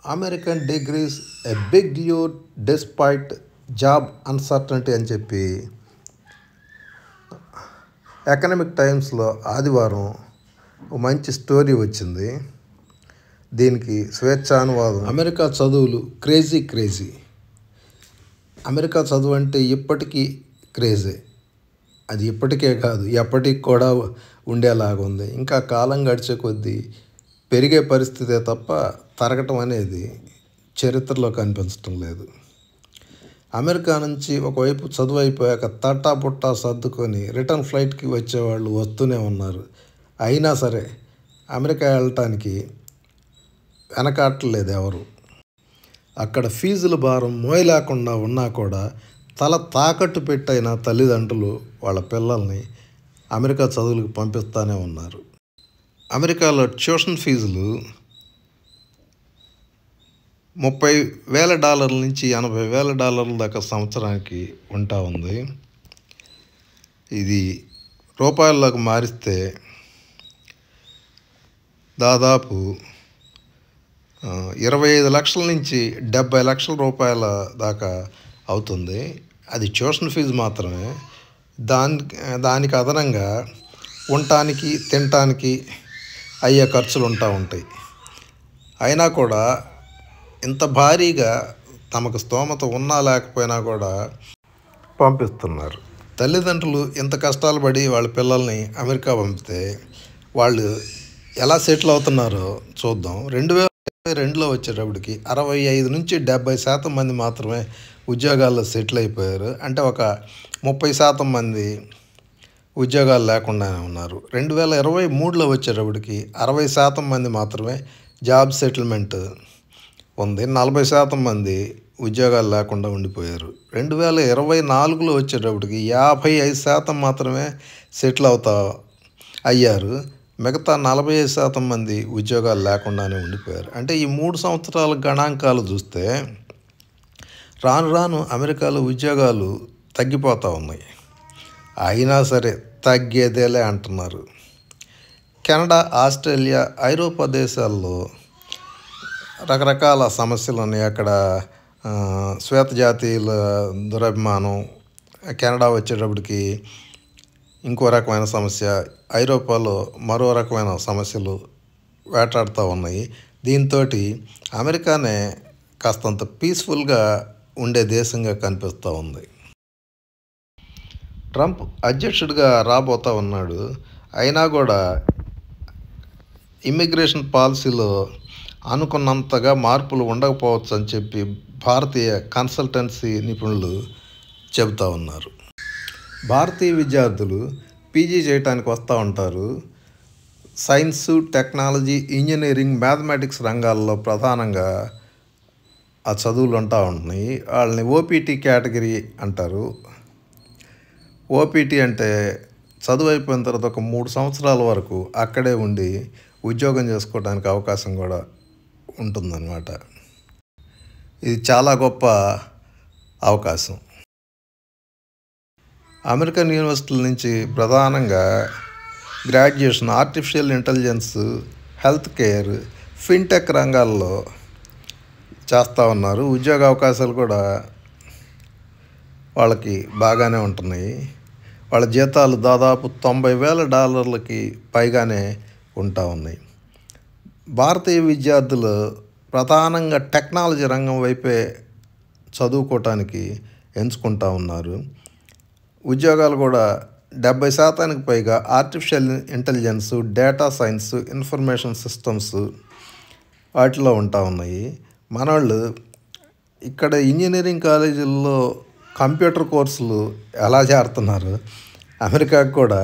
American degrees a big lure despite job uncertainty అని చెప్పి economic టైమ్స్లో ఆదివారం ఒక మంచి స్టోరీ వచ్చింది. దీనికి స్వేచ్ఛానువాదం. అమెరికా చదువులు క్రేజీ. అమెరికా చదువు అంటే ఇప్పటికీ క్రేజే. అది ఇప్పటికే కాదు, ఎప్పటికి కూడా ఉండేలాగా ఉంది. ఇంకా కాలం గడిచే కొద్దీ పెరిగే పరిస్థితే తప్ప తరగటం అనేది చరిత్రలో కనిపించటం లేదు. అమెరికా నుంచి ఒకవైపు చదువు అయిపోయాక తట్టా పుట్టా సర్దుకొని రిటర్న్ ఫ్లైట్కి వచ్చేవాళ్ళు వస్తూనే ఉన్నారు. అయినా సరే అమెరికా వెళ్ళటానికి వెనకాటలేదు ఎవరు. అక్కడ ఫీజుల భారం మోయలేకుండా ఉన్నా కూడా తల తాకట్టు పెట్టైన తల్లిదండ్రులు వాళ్ళ పిల్లల్ని అమెరికా చదువులకు పంపిస్తూనే ఉన్నారు. అమెరికాలో ట్యూషన్ ఫీజులు $30,000 నుంచి $80,000 దాకా సంవత్సరానికి ఉంటా ఉంది. ఇది రూపాయల్లోకి మారిస్తే దాదాపు 25 లక్షల నుంచి 70 లక్షల రూపాయల దాకా అవుతుంది. అది ట్యూషన్ ఫీజు మాత్రమే. దానికి అదనంగా ఉండటానికి తినటానికి అయ్యే ఖర్చులు ఉంటాయి. అయినా కూడా ఇంత భారీగా తమకు స్తోమత ఉన్నా లేకపోయినా కూడా పంపిస్తున్నారు. తల్లిదండ్రులు ఇంత కష్టాలు పడి వాళ్ళ పిల్లల్ని అమెరికా పంపితే వాళ్ళు ఎలా సెటిల్ అవుతున్నారో చూద్దాం. 2022లో వచ్చేటప్పటికి 65 నుంచి 70% మంది మాత్రమే ఉద్యోగాల్లో సెటిల్ అయిపోయారు. అంటే ఒక 30% మంది ఉద్యోగాలు లేకుండానే ఉన్నారు. 2023లో వచ్చేటప్పటికి 60% మంది మాత్రమే జాబ్ సెటిల్మెంట్ ఉంది. 40% మంది ఉద్యోగాలు లేకుండా ఉండిపోయారు. 2024లో వచ్చేటప్పటికి 55% మాత్రమే సెటిల్ అయ్యారు. మిగతా 45% మంది ఉద్యోగాలు లేకుండానే ఉండిపోయారు. అంటే ఈ 3 సంవత్సరాల గణాంకాలు చూస్తే రాను అమెరికాలో ఉద్యోగాలు తగ్గిపోతూ ఉన్నాయి. అయినా సరే తగ్గేదేలే అంటున్నారు. కెనడా, ఆస్ట్రేలియా, ఐరోపా దేశాల్లో రకరకాల సమస్యలు ఉన్నాయి. అక్కడ శ్వేతజాతీయుల దురభిమానం, కెనడా వచ్చేటప్పటికి ఇంకో రకమైన సమస్య, ఐరోపాలో మరో రకమైన సమస్యలు వేటాడుతూ ఉన్నాయి. దీంతో అమెరికానే కాస్తంత పీస్ఫుల్గా ఉండే దేశంగా కనిపిస్తూ ఉంది. ట్రంప్ అధ్యక్షుడిగా రాబోతూ ఉన్నాడు. అయినా కూడా ఇమ్మిగ్రేషన్ పాలసీలో అనుకున్నంతగా మార్పులు ఉండకపోవచ్చు అని చెప్పి భారతీయ కన్సల్టెన్సీ నిపుణులు చెబుతూ ఉన్నారు. భారతీయ విద్యార్థులు పీజీ చేయడానికి వస్తూ ఉంటారు. సైన్సు, టెక్నాలజీ, ఇంజనీరింగ్, మ్యాథమెటిక్స్ రంగాల్లో ప్రధానంగా ఆ చదువులు ఉంటా ఉంటున్నాయి. వాళ్ళని ఓపీటీ కేటగిరీ అంటారు. ఓపీటీ అంటే చదువు అయిపోయిన తర్వాత ఒక 3 సంవత్సరాల వరకు అక్కడే ఉండి ఉద్యోగం చేసుకోవడానికి అవకాశం కూడా ఉంటుందన్నమాట. ఇది చాలా గొప్ప అవకాశం. అమెరికన్ యూనివర్సిటీల నుంచి ప్రధానంగా graduation artificial intelligence, health care, fintech రంగాల్లో చేస్తూ ఉన్నారు. ఉద్యోగ అవకాశాలు కూడా వాళ్ళకి బాగానే ఉంటున్నాయి. వాళ్ళ జీతాలు దాదాపు $90,000 పైగానే ఉంటా ఉన్నాయి. భారతీయ విద్యార్థులు ప్రధానంగా టెక్నాలజీ రంగం వైపే చదువుకోవటానికి ఎంచుకుంటా ఉన్నారు. ఉద్యోగాలు కూడా 70% పైగా artificial intelligence, data science, information systems వాటిలో ఉంటా ఉన్నాయి. మనవాళ్ళు ఇక్కడ ఇంజనీరింగ్ కాలేజీల్లో కంప్యూటర్ కోర్సులు ఎలా చేరుతున్నారు, అమెరికాకు కూడా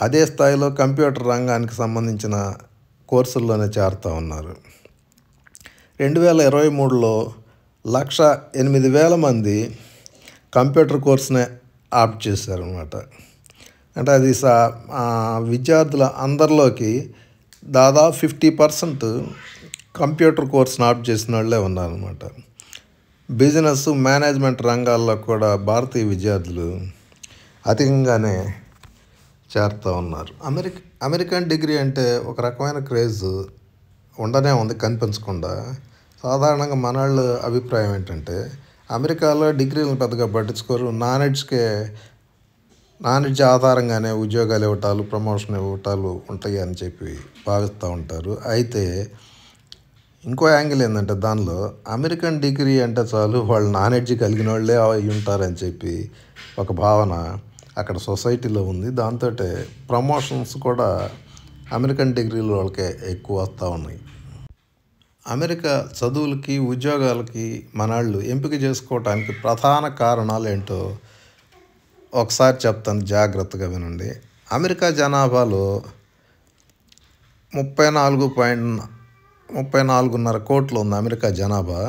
అదే స్థాయిలో కంప్యూటర్ రంగానికి సంబంధించిన కోర్సుల్లోనే చేరుతూ ఉన్నారు. 2023లో 108,000 మంది కంప్యూటర్ కోర్సునే ఆప్ట్ చేశారనమాట. అంటే అది విద్యార్థుల అందరిలోకి దాదాపు 50% కంప్యూటర్ కోర్సును ఆప్ట్ చేసిన వాళ్ళే ఉన్నారనమాట. బిజినెస్, మేనేజ్మెంట్ రంగాల్లో కూడా భారతీయ విద్యార్థులు అధికంగానే చేరుతూ ఉన్నారు. అమెరికన్ డిగ్రీ అంటే ఒక రకమైన క్రేజ్ ఉండనే ఉంది కనిపించకుండా. సాధారణంగా మనవాళ్ళ అభిప్రాయం ఏంటంటే అమెరికాలో డిగ్రీలను పెద్దగా పట్టించుకోరు, నాలెడ్జ్ ఆధారంగానే ఉద్యోగాలు ఇవ్వటాలు, ప్రమోషన్ ఇవ్వటాలు ఉంటాయి అని చెప్పి భావిస్తూ ఉంటారు. అయితే ఇంకో యాంగిల్ ఏంటంటే దానిలో అమెరికన్ డిగ్రీ అంటే చాలు వాళ్ళు నాలెడ్జ్ కలిగిన వాళ్ళే అయి ఉంటారని చెప్పి ఒక భావన అక్కడ సొసైటీలో ఉంది. దాంతో ప్రమోషన్స్ కూడా అమెరికన్ డిగ్రీల వాళ్ళకే ఎక్కువ వస్తూ ఉన్నాయి. అమెరికా చదువులకి, ఉద్యోగాలకి మనవాళ్ళు ఎంపిక చేసుకోవటానికి ప్రధాన కారణాలు ఏంటో ఒకసారి చెప్తాను, జాగ్రత్తగా వినండి. అమెరికా జనాభాలో 34.34.5 కోట్లు ఉంది అమెరికా జనాభా.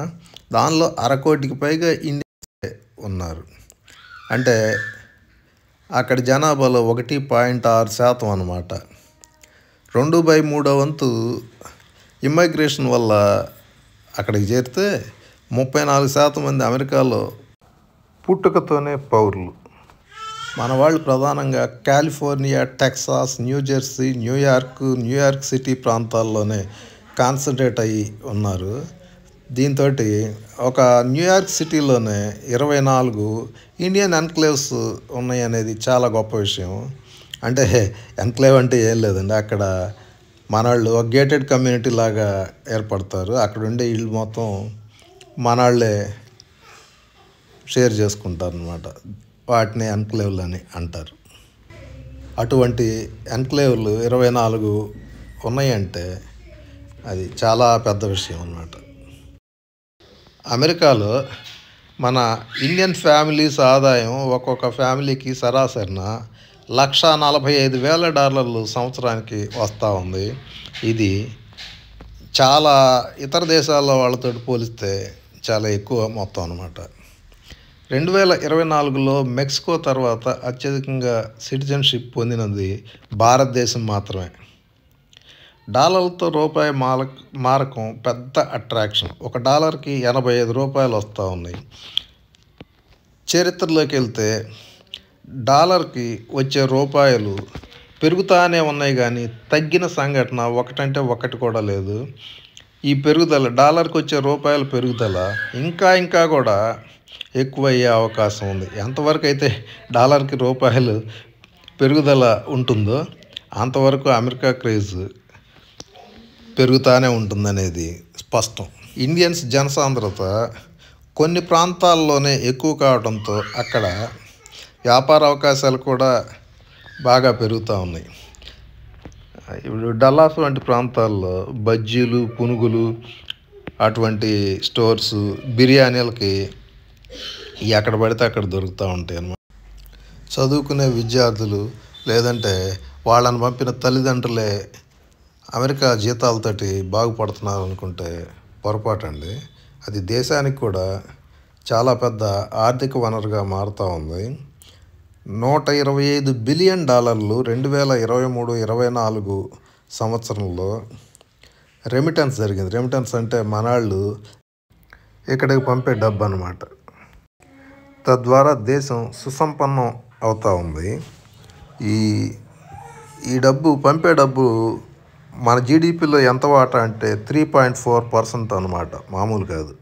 దానిలో 1/2 కోటికి పైగా ఇండియన్స్ ఉన్నారు. అంటే అక్కడ జనాభాలో 1.6% అన్నమాట. 2/3 వంతు ఇమ్మైగ్రేషన్ వల్ల అక్కడికి చేరితే 34% మంది అమెరికాలో పుట్టుకతోనే పౌరులు. మన వాళ్ళు ప్రధానంగా California, Texas, New Jersey, New York City ప్రాంతాల్లోనే కాన్సన్ట్రేట్ అయ్యి ఉన్నారు. దీంతో ఒక న్యూయార్క్ సిటీలోనే 24 ఇండియన్ ఎన్క్లేవ్స్ ఉన్నాయి అనేది చాలా గొప్ప విషయం. అంటే ఎన్క్లేవ్ అంటే ఏం లేదండి, అక్కడ మనవాళ్ళు ఒక గేటెడ్ కమ్యూనిటీ లాగా ఏర్పడతారు. అక్కడ ఉండే ఇళ్ళు మొత్తం మనవాళ్ళే షేర్ చేసుకుంటారు అన్నమాట. వాటిని ఎన్క్లేవ్లు అని అంటారు. అటువంటి ఎన్క్లేవ్లు 24 ఉన్నాయంటే అది చాలా పెద్ద విషయం అన్నమాట. అమెరికాలో మన ఇండియన్ ఫ్యామిలీస్ ఆదాయం ఒక్కొక్క ఫ్యామిలీకి సరాసరిన $145,000 సంవత్సరానికి వస్తూ ఉంది. ఇది చాలా ఇతర దేశాల వాళ్ళతో పోలిస్తే చాలా ఎక్కువ మొత్తం అన్నమాట. 2024లో మెక్సికో తర్వాత అత్యధికంగా సిటిజన్షిప్ పొందినది భారతదేశం మాత్రమే. డాలర్లతో రూపాయి మారకం పెద్ద అట్రాక్షన్. $1కి 85 రూపాయలు వస్తూ ఉన్నాయి. చరిత్రలోకి వెళ్తే డాలర్కి వచ్చే రూపాయలు పెరుగుతానే ఉన్నాయి, కానీ తగ్గిన సంఘటన ఒకటంటే ఒకటి కూడా లేదు. ఈ పెరుగుదల, డాలర్కి వచ్చే రూపాయల పెరుగుదల ఇంకా కూడా ఎక్కువ అయ్యే అవకాశం ఉంది. ఎంతవరకు అయితే డాలర్కి రూపాయలు పెరుగుదల ఉంటుందో అంతవరకు అమెరికా క్రేజ్ పెరుగుతూనే ఉంటుందనేది స్పష్టం. ఇండియన్స్ జనసాంద్రత కొన్ని ప్రాంతాల్లోనే ఎక్కువ కావడంతో అక్కడ వ్యాపార అవకాశాలు కూడా బాగా పెరుగుతూ ఉన్నాయి. ఇప్పుడు డల్లాస్ వంటి ప్రాంతాల్లో బజ్జీలు, పునుగులు అటువంటి స్టోర్స్, బిర్యానీలకి ఎక్కడ పడితే అక్కడ దొరుకుతూ ఉంటాయి అన్నమాట. చదువుకునే విద్యార్థులు లేదంటే వాళ్ళని పంపిన తల్లిదండ్రులే అమెరికా జీతాలతోటి బాగుపడుతున్నారు అనుకుంటే పొరపాటు అండి. అది దేశానికి కూడా చాలా పెద్ద ఆర్థిక వనరుగా మారుతూ ఉంది. $125 బిలియన్ 2023-24 సంవత్సరంలో రెమిటెన్స్ జరిగింది. రెమిటెన్స్ అంటే మనవాళ్ళు ఇక్కడికి పంపే డబ్బు అన్నమాట. తద్వారా దేశం సుసంపన్నం అవుతూ ఉంది. ఈ డబ్బు, పంపే డబ్బు మన జీడిపిలో ఎంత వాటా అంటే 3.4% అన్నమాట, మామూలు కాదు.